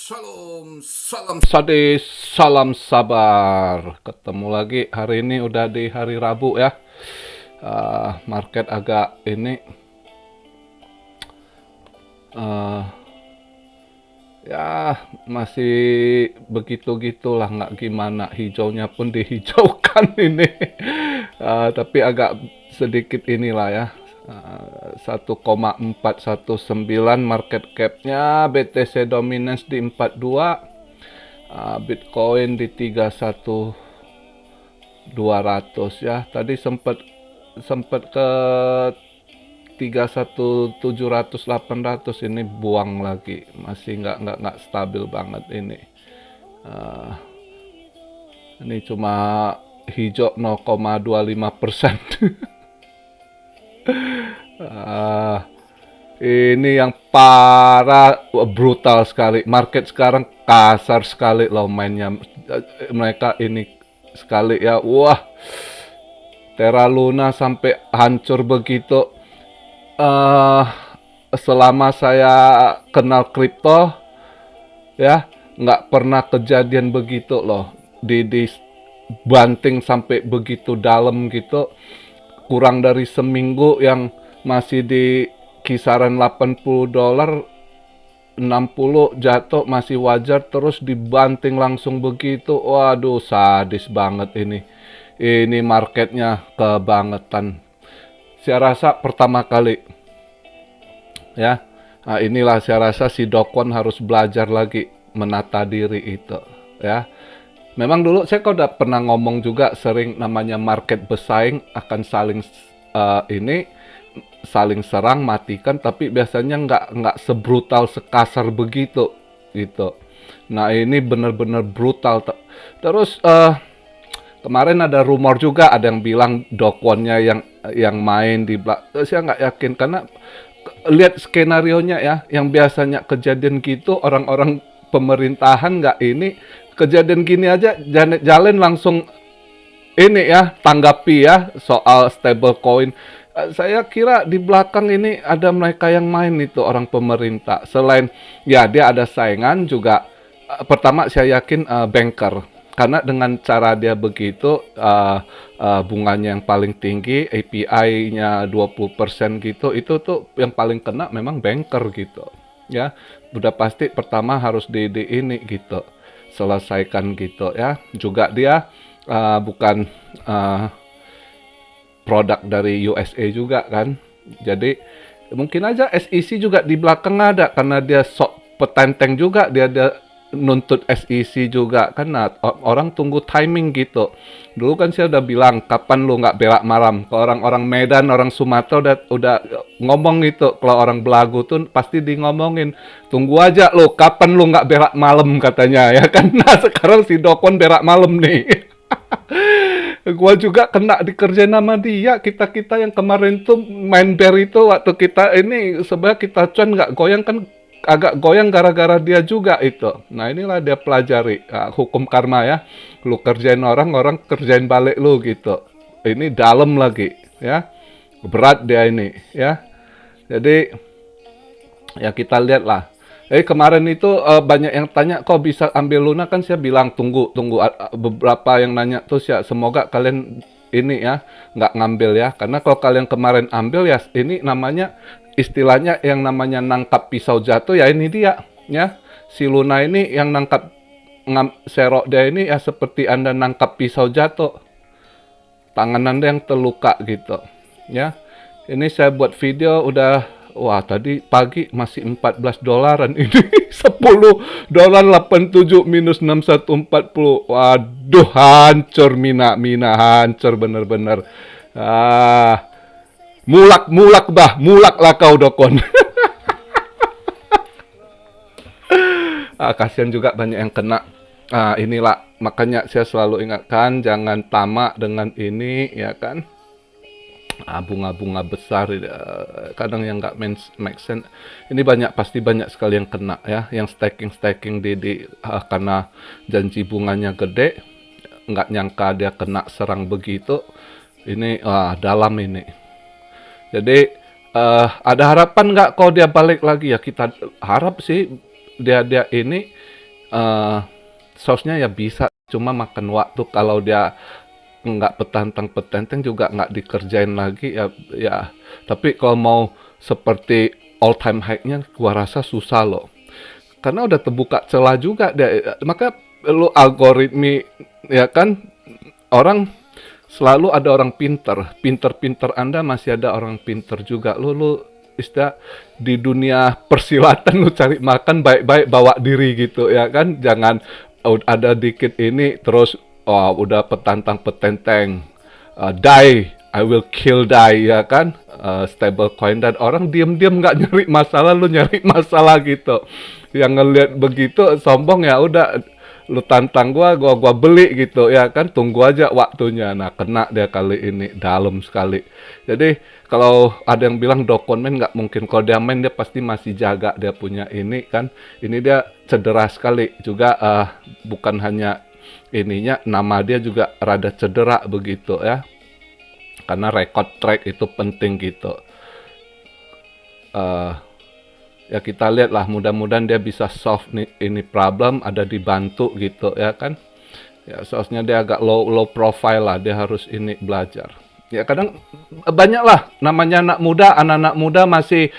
Shalom, salam sadis, salam sabar. Ketemu lagi hari ini udah di hari Rabu ya. Market agak ini uh, ya masih begitu-gitulah, nggak gimana, hijaunya pun dihijaukan ini. Tapi agak sedikit inilah ya. 1,419 market capnya, BTC dominance di 42, Bitcoin di 31.200 ya. Tadi sempat sempat ke 31.700 800, ini buang lagi, masih nggak stabil banget ini. Uh, ini cuma hijau 0,25%. Ini yang parah, brutal sekali. Market sekarang kasar sekali loh mainnya. Mereka ini sekali ya. Wah, Terra Luna sampai hancur begitu. eh Selama saya kenal kripto ya, nggak pernah kejadian begitu loh. Di banting sampai begitu dalam gitu. Kurang dari seminggu yang masih di kisaran $80, 60 jatuh masih wajar, terus dibanting langsung begitu. Waduh, sadis banget ini. Ini marketnya kebangetan. Saya rasa pertama kali ya. Nah, inilah saya rasa si Dokon harus belajar lagi menata diri itu ya. Memang dulu saya kok udah pernah ngomong juga, sering namanya market bersaing akan saling ini saling serang, matikan, tapi biasanya nggak sebrutal, sekasar begitu gitu. Nah, ini benar-benar brutal. Terus kemarin ada rumor juga, ada yang bilang Dokwonnya yang main di belakang. Saya nggak yakin karena lihat skenarionya ya, yang biasanya kejadian gitu orang-orang pemerintahan nggak ini, kejadian gini aja Janet Yellen langsung ini ya, tanggapi ya soal stablecoin. Saya kira di belakang ini ada mereka yang main itu, orang pemerintah. Selain ya dia ada saingan juga. Pertama saya yakin banker, karena dengan cara dia begitu, bunganya yang paling tinggi, API-nya 20% gitu, itu tuh yang paling kena memang banker gitu ya. Udah pasti pertama harus di ini gitu, selesaikan gitu ya. Juga dia bukan produk dari USA juga kan. Jadi mungkin aja SEC juga di belakang ada, karena dia sok petenteng juga, dia nuntut SEC juga kan. Nah, orang tunggu timing gitu. Dulu kan saya udah bilang, kapan lu nggak belak malam? Kalau orang-orang Medan, orang Sumatera udah ngomong gitu. Kalau orang Belagu tuh pasti di ngomongin, tunggu aja lu, kapan lu nggak belak malam katanya ya kan. Nah, sekarang si Dokon belak malam nih. Gua juga kena dikerjain sama dia. Kita yang kemarin tuh main bear itu, waktu kita ini sebenarnya kita cuan nggak goyang kan, agak goyang gara-gara dia juga itu. Nah, inilah dia pelajari hukum karma ya. Lu kerjain orang, orang kerjain balik lu gitu. Ini dalam lagi ya. Berat dia ini ya. Jadi ya kita lihat lah. Kemarin itu banyak yang tanya kok bisa ambil Luna, kan saya bilang tunggu. Beberapa yang nanya tuh ya, semoga kalian ini ya nggak ngambil ya, karena kalau kalian kemarin ambil ya, ini namanya istilahnya yang namanya nangkap pisau jatuh ya. Ini dia ya, si Luna ini yang nangkap serok dia ini ya, seperti Anda nangkap pisau jatuh, tangan Anda yang terluka gitu ya. Ini saya buat video udah. Wah, tadi pagi masih $14 ini. $10 87 minus 6140. Waduh, hancur Mina hancur bener-bener. Mulak bah, mulak lah kau Dokon. Kasihan juga banyak yang kena. Inilah makanya saya selalu ingatkan, jangan tamak dengan ini ya kan. Bunga-bunga besar kadang yang nggak make sense. Ini pasti banyak sekali yang kena ya, yang staking karena janji bunganya gede, nggak nyangka dia kena serang begitu. Ini dalam ini. Jadi ada harapan nggak kalau dia balik lagi ya? Kita harap sih dia ini eh sausnya ya bisa, cuma makan waktu kalau dia nggak petantang-petenteng juga nggak dikerjain lagi ya ya. Tapi kalau mau seperti all time high-nya gua rasa susah loh. Karena udah terbuka celah juga deh. Maka lu algoritmi ya kan, orang selalu ada orang pinter. Pinter-pinter Anda masih ada orang pinter juga. Lu istilah di dunia persilatan lu cari makan baik-baik bawa diri gitu ya kan. Jangan ada dikit ini terus udah petantang petenteng. Die, I will kill die ya kan. Stable coin dan orang diem-diem nggak nyari masalah, lu nyari masalah gitu. Yang ngelihat begitu sombong ya udah, lu tantang gua beli gitu ya kan, tunggu aja waktunya. Nah, kena dia kali ini dalam sekali. Jadi kalau ada yang bilang dokumen nggak mungkin, kalau dia main dia pasti masih jaga dia punya ini kan. Ini dia cedera sekali juga, bukan hanya ininya, nama dia juga rada cedera begitu ya, karena record track itu penting gitu. eh Ya kita lihat lah, mudah-mudahan dia bisa solve ini problem, ada dibantu gitu ya kan. Ya seharusnya dia agak low profile lah, dia harus ini belajar. Ya kadang banyak lah namanya anak-anak muda masih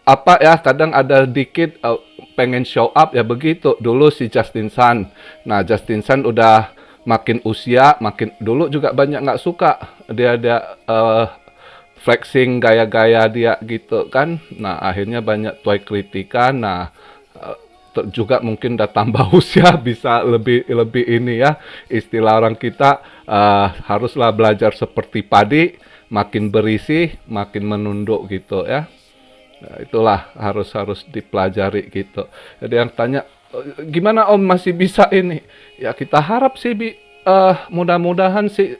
apa ya, kadang ada dikit pengen show up ya begitu. Dulu si Justin Sun. Nah, Justin Sun udah makin usia, makin dulu juga banyak nggak suka. Dia flexing gaya-gaya dia gitu kan. Nah, akhirnya banyak tuai kritikan. Nah, juga mungkin udah tambah usia, bisa lebih ini ya. Istilah orang kita haruslah belajar seperti padi, makin berisi, makin menunduk gitu ya. Nah, itulah harus dipelajari gitu. Jadi yang tanya, gimana Om masih bisa ini? Ya kita harap sih mudah-mudahan sih.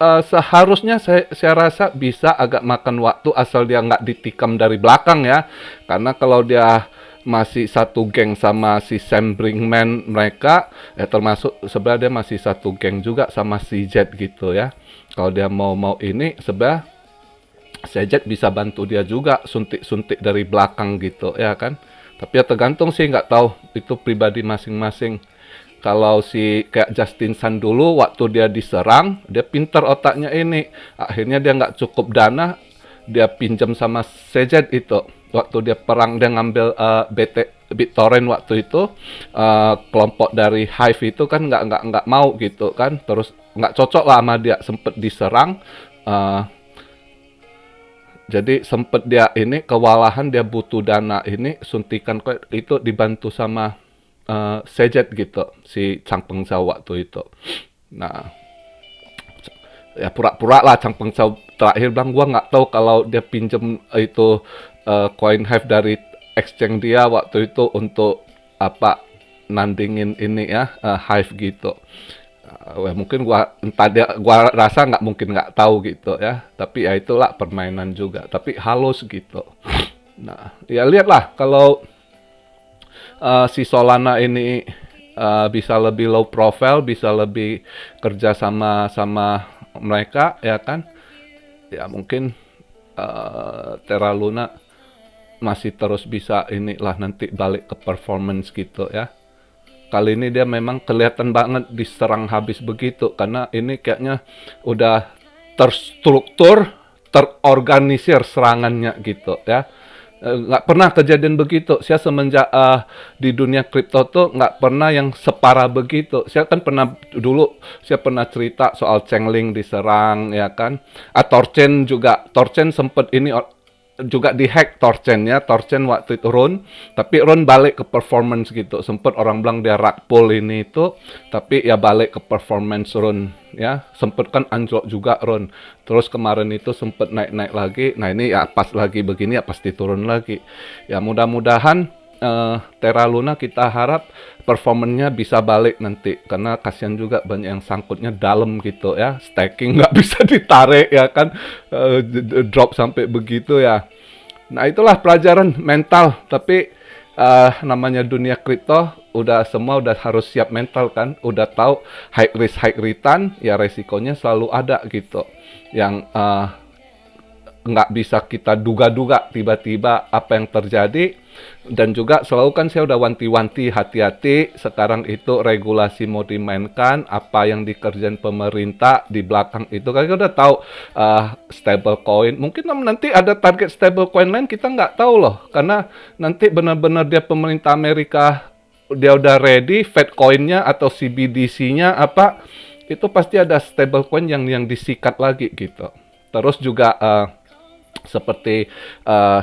Seharusnya saya rasa bisa agak makan waktu asal dia nggak ditikam dari belakang ya. Karena kalau dia masih satu geng sama si Sam Brinkman mereka, ya termasuk sebenarnya dia masih satu geng juga sama si Jet gitu ya. Kalau dia mau ini, sebenarnya si Jet bisa bantu dia juga suntik-suntik dari belakang gitu ya kan. Tapi ya tergantung sih, nggak tahu itu pribadi masing-masing. Kalau si kayak Justin Sun dulu, waktu dia diserang, dia pinter otaknya ini. Akhirnya dia nggak cukup dana, dia pinjam sama Sejet itu. Waktu dia perang, dia ngambil BitTorrent waktu itu, kelompok dari Hive itu kan nggak mau gitu kan. Terus nggak cocok lah sama dia, sempet diserang. Jadi sempet dia ini kewalahan, dia butuh dana ini, suntikan itu dibantu sama Sejet gitu, si Chang Pengzhao waktu itu. Nah, ya pura-pura lah Chang Pengzhao terakhir bilang, gua nggak tahu kalau dia pinjem itu coin Hive dari exchange dia waktu itu untuk apa, nandingin ini ya, Hive gitu. Mungkin gua rasa nggak mungkin nggak tahu gitu ya. Tapi ya itulah permainan juga. Tapi halus gitu. Nah, ya lihatlah kalau si Solana ini bisa lebih low profile, bisa lebih kerja sama mereka ya kan. Ya mungkin Terra Luna masih terus bisa inilah nanti balik ke performance gitu ya. Kali ini dia memang kelihatan banget diserang habis begitu, karena ini kayaknya udah terstruktur, terorganisir serangannya gitu ya. Nggak pernah kejadian begitu. Saya semenjak di dunia kripto tuh nggak pernah yang separah begitu. Saya kan saya pernah cerita soal Chainlink diserang ya kan. Thorchain juga, Thorchain sempet ini juga dihack Thorchain-nya. Thorchain waktu itu Ron, tapi Ron balik ke performance gitu. Sempet orang bilang dia rug pull ini itu, tapi ya balik ke performance Ron ya. Sempet kan anjlok juga Ron. Terus kemarin itu sempet naik-naik lagi. Nah ini ya pas lagi begini ya pasti turun lagi. Ya mudah-mudahan Terra Luna kita harap performanya bisa balik nanti, karena kasihan juga banyak yang sangkutnya dalam gitu ya, staking nggak bisa ditarik ya kan, drop sampai begitu ya. Nah itulah pelajaran mental, tapi namanya dunia kripto semua udah harus siap mental kan, udah tahu high risk high return ya, resikonya selalu ada gitu. Yang nggak bisa kita duga-duga tiba-tiba apa yang terjadi. Dan juga selalu kan saya udah wanti-wanti hati-hati, sekarang itu regulasi mau dimainkan, apa yang dikerjain pemerintah di belakang itu kan kita udah tahu. Stable coin mungkin nanti ada target stable coin lain kita nggak tahu loh, karena nanti benar-benar dia pemerintah Amerika dia udah ready, Fed coinnya atau CBDC-nya apa itu pasti ada stable coin yang disikat lagi gitu. Terus juga seperti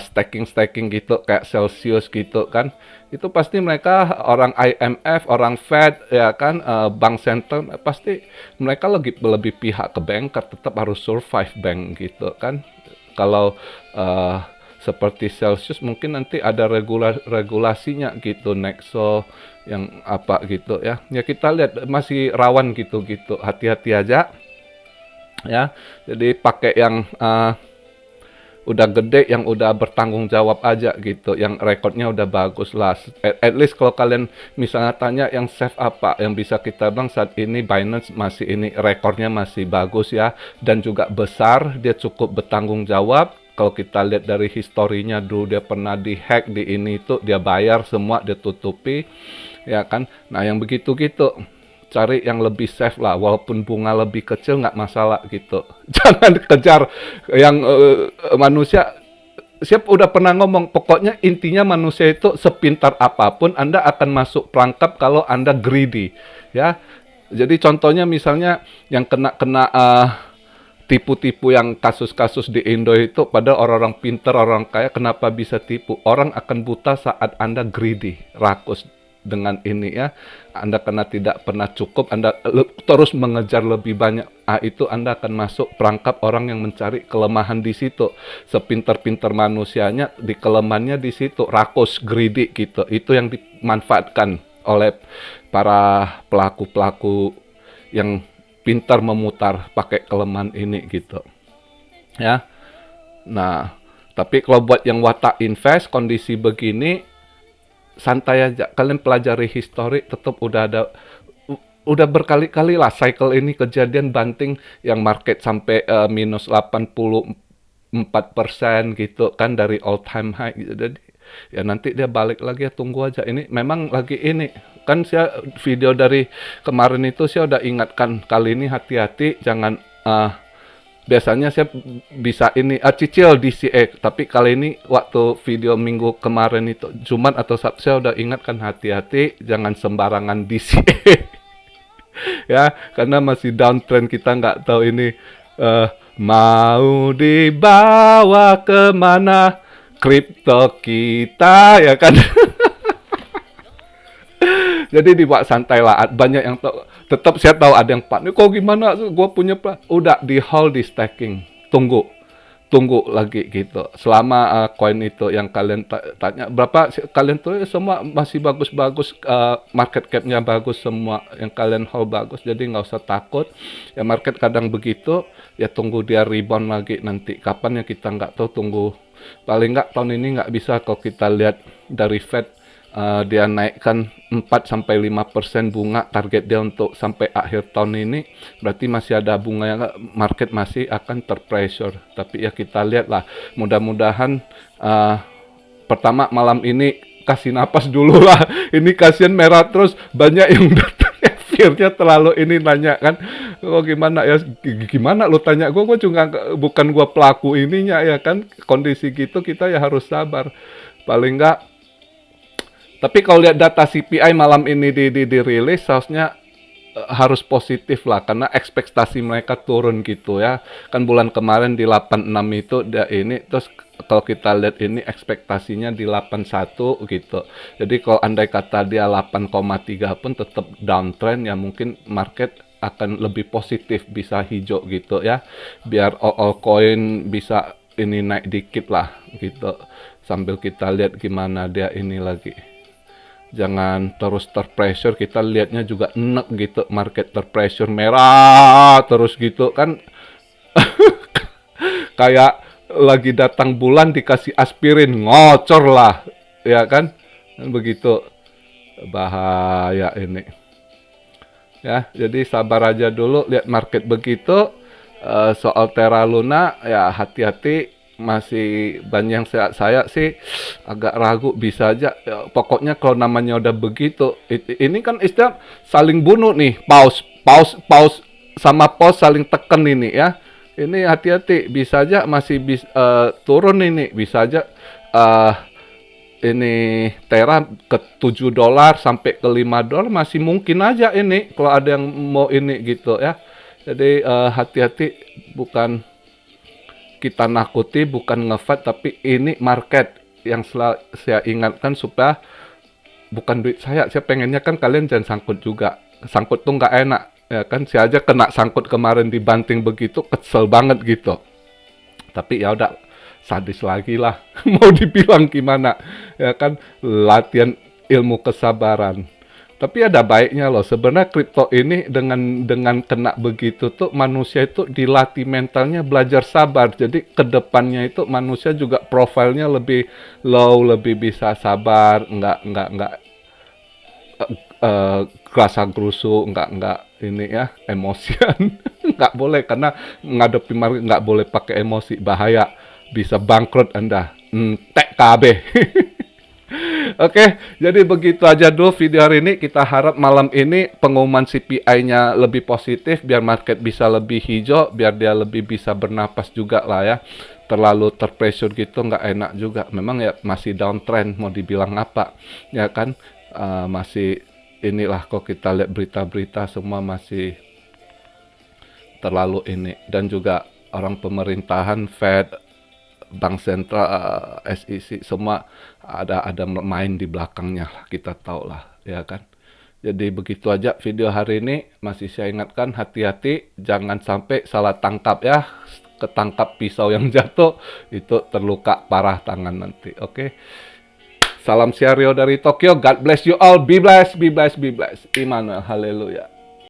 staking gitu kayak Celsius gitu kan, itu pasti mereka orang IMF, orang Fed ya kan, bank center pasti mereka lebih pihak ke banker, tetap harus survive bank gitu kan. Kalau seperti Celsius mungkin nanti ada regulasinya gitu, Nexo yang apa gitu ya. Ya kita lihat masih rawan gitu, hati-hati aja ya. Jadi pakai yang udah gede, yang udah bertanggung jawab aja gitu, yang rekodnya udah bagus lah. At least kalau kalian misalnya tanya yang safe apa, yang bisa kita bilang saat ini Binance masih ini rekornya masih bagus ya, dan juga besar, dia cukup bertanggung jawab. Kalau kita lihat dari historinya dulu dia pernah dihack di ini itu, dia bayar semua, dia tutupi ya kan. Nah yang begitu gitu cari yang lebih safe lah, walaupun bunga lebih kecil nggak masalah gitu. Jangan kejar yang manusia. Siap udah pernah ngomong, pokoknya intinya manusia itu sepintar apapun Anda akan masuk perangkap kalau Anda greedy ya. Jadi contohnya misalnya yang kena tipu-tipu yang kasus-kasus di Indo itu pada orang-orang pintar, orang kaya, kenapa bisa tipu? Orang akan buta saat Anda greedy, rakus dengan ini ya. Anda karena tidak pernah cukup, Anda terus mengejar lebih banyak. Itu Anda akan masuk perangkap orang yang mencari kelemahan di situ. Sepintar-pintar manusianya, di kelemahannya di situ, rakus, greedy gitu. Itu yang dimanfaatkan oleh para pelaku-pelaku yang pintar memutar pakai kelemahan ini gitu. Ya. Nah, tapi kalau buat yang watak invest kondisi begini santai aja, kalian pelajari histori, tetap udah berkali-kali lah cycle ini kejadian banting yang market sampai minus 84% gitu kan dari all time high gitu. Jadi ya nanti dia balik lagi ya, tunggu aja. Ini memang lagi ini kan saya video dari kemarin itu saya udah ingatkan, kali ini hati-hati jangan biasanya saya bisa ini cicil DCA, tapi kali ini waktu video minggu kemarin itu Jumat atau Sabtu saya udah ingatkan hati-hati jangan sembarangan DCA ya, karena masih downtrend, kita nggak tahu ini mau dibawa kemana kripto kita ya kan. Jadi dibawa santai lah, banyak yang tahu. Tetap saya tahu ada yang panik, kok gimana, gue punya plan. Udah di hold, di stacking, tunggu lagi gitu. Selama koin itu yang kalian tanya berapa, kalian tuh semua masih bagus-bagus, market capnya bagus semua, yang kalian hold bagus, jadi nggak usah takut. Ya market kadang begitu, ya tunggu dia rebound lagi nanti. Kapan ya kita nggak tahu, tunggu. Paling nggak tahun ini nggak bisa kalau kita lihat dari Fed. Dia naikkan 4-5% bunga, target dia untuk sampai akhir tahun ini, berarti masih ada bunga yang market masih akan terpressure. Tapi ya kita lihat lah, mudah-mudahan pertama malam ini kasih napas dulu lah. Ini kasihan merah terus, banyak yang datang fear-nya terlalu ini nanya kan, oh gimana ya, gimana lu tanya gue juga bukan gue pelaku ininya ya kan. Kondisi gitu kita ya harus sabar paling enggak. Tapi kalau lihat data CPI malam ini dirilis, seharusnya harus positif lah, karena ekspektasi mereka turun gitu ya. Kan bulan kemarin di 86 itu dia ini, terus kalau kita lihat ini ekspektasinya di 81 gitu. Jadi kalau andai kata dia 8,3 pun tetap downtrend ya, mungkin market akan lebih positif, bisa hijau gitu ya. Biar all coin bisa ini naik dikit lah gitu. Sambil kita lihat gimana dia ini lagi. Jangan terus terpressure, kita lihatnya juga enak gitu, market terpressure merah terus gitu kan. Kayak lagi datang bulan dikasih aspirin, ngocor lah ya kan, begitu bahaya ini ya. Jadi sabar aja dulu, lihat market begitu. Soal Terra Luna ya hati-hati, masih banyak yang saya sih agak ragu bisa aja. Ya, pokoknya kalau namanya udah begitu, ini kan istilah saling bunuh nih, paus sama pos saling teken ini ya. Ini hati-hati, bisa aja masih turun ini, bisa aja eh ini Tera ke 7 dolar sampai ke 5 dolar masih mungkin aja ini kalau ada yang mau ini gitu ya. Jadi hati-hati, bukan kita nakuti, bukan ngefight, tapi ini market yang saya ingatkan supaya bukan duit saya pengennya kan kalian jangan sangkut juga. Sangkut tuh nggak enak ya kan, saya aja kena sangkut kemarin dibanting begitu, kesel banget gitu. Tapi ya udah, sadis lagi lah. Mau dibilang gimana ya kan, latihan ilmu kesabaran. Tapi ada baiknya loh, sebenarnya kripto ini dengan kena begitu tuh manusia itu dilatih mentalnya belajar sabar. Jadi kedepannya itu manusia juga profilnya lebih low, lebih bisa sabar, nggak kerasa gerusu, nggak ini ya, emosian. Nggak boleh, karena ngadepi market nggak boleh pakai emosi, bahaya, bisa bangkrut Anda. Tek KB. Oke, jadi begitu aja dulu video hari ini. Kita harap malam ini pengumuman CPI-nya lebih positif, biar market bisa lebih hijau, biar dia lebih bisa bernapas juga lah ya. Terlalu terpressure gitu nggak enak juga. Memang ya masih downtrend, mau dibilang apa, ya kan? Masih inilah, kok kita lihat berita-berita semua masih terlalu ini. Dan juga orang pemerintahan, Fed, Bank Sentral, SEC, semua ada main di belakangnya lah, kita tahu lah ya kan. Jadi begitu aja video hari ini. Masih saya ingatkan, hati-hati jangan sampai salah tangkap ya, ketangkap pisau yang jatuh itu terluka parah tangan nanti. Oke, salam Siario dari Tokyo. God bless you all, be blessed, be blessed, be blessed. Immanuel, haleluya.